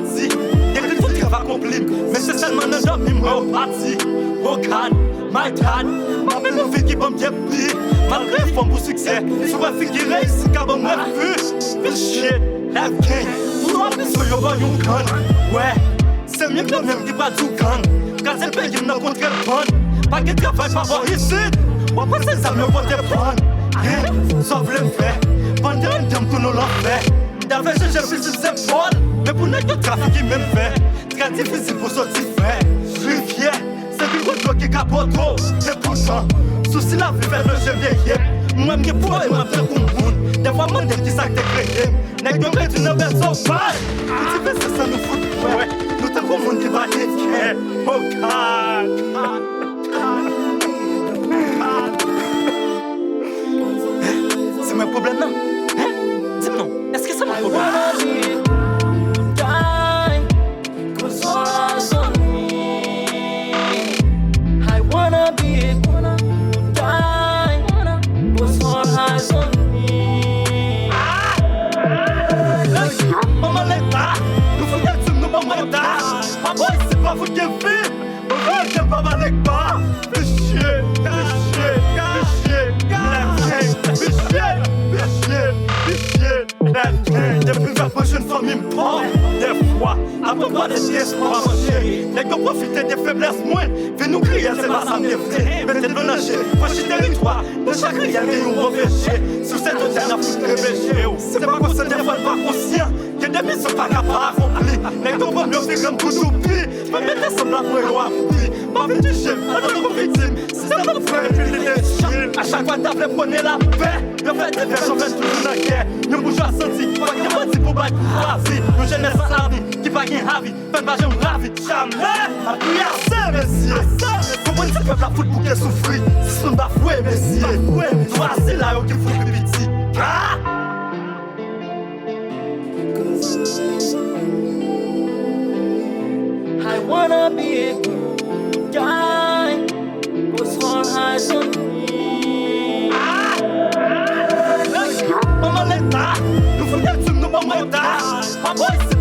parti. Écrit tout travail accompli, mais c'est seulement un homme qui m'a parti. Oh God, my God, ma même fille qui va me déplier. Malgré les femmes pour succès, tu vois fille qui réussit car on m'a vu. This shit, that gang, vous n'avez pas besoin de gun. Ouais, c'est mieux que même qui pas du gang. Car c'est le pays qui n'a contre le bon. Pas de travail, pas voir ici. On passe les amis, on va te prendre. Sauf le fait, pendant un temps, tout nous l'a fait. D'avant, j'ai pris sur ses épaules. Mais pour notre trafic, il m'aime fait. Très difficile pour sortir fait. Rivière, c'est du gros qui capote trop. C'est pourtant, souci la vie, faire le jeu derrière. Moi, je pour et moi, je pour le monde. Des fois, je me dis qui ça que t'es créé. N'est-ce que je ne vais pas sauver. Tu fais ça, ça nous fout. Ouais, nous t'avons le monde qui va être. Oh God. C'est mon problème, non? Hein? Dis-moi, est-ce que c'est mon problème? I wanna be a good guy, 'cause all eyes on me. Maman l'État, nous faut qu'elle tue nous maman l'État. Maman, c'est pas vous qui vivez, maman qui va pas avec pas. Fichier, depuis que moi je ne famille me prend. Des fois, après pas des pièces pour manger. Les gars profiter des faiblesses moins. Fais nous crier, c'est pas ça m'y venir. Mettez le nager, franchis territoire. De chaque rien, il nous revêcher. Sous cette terre, la foule réveillée. C'est pas qu'on se dévoile pas conscient. Que des vies sont pas capables d'accomplir. Les gars vont me faire comme tout oubli. Je me mettais semblant pour le accompli. Ma vie du chef, alors que victime. C'est mon frère, puis il est chill. A chaque fois, t'as fait prendre la paix. Yo fait des verres, j'en fais toujours la guerre. Yo bourgeois senti, pas qu'il y a menti pour battre quasi. Yo jeunesse sans la vie, qui pas gagne ravi. Fait pas j'aime ravi, jamais. A prier à ça, messieurs. Comprenez ce peuple la fout pour qu'elle souffre. Si son bafoué, messieurs. Toi, c'est là qui fout le petit. Ah! I wanna be a good guy, 'cause all eyes on me. Maman l'État, nous faut qu'elle tue nous maman l'État.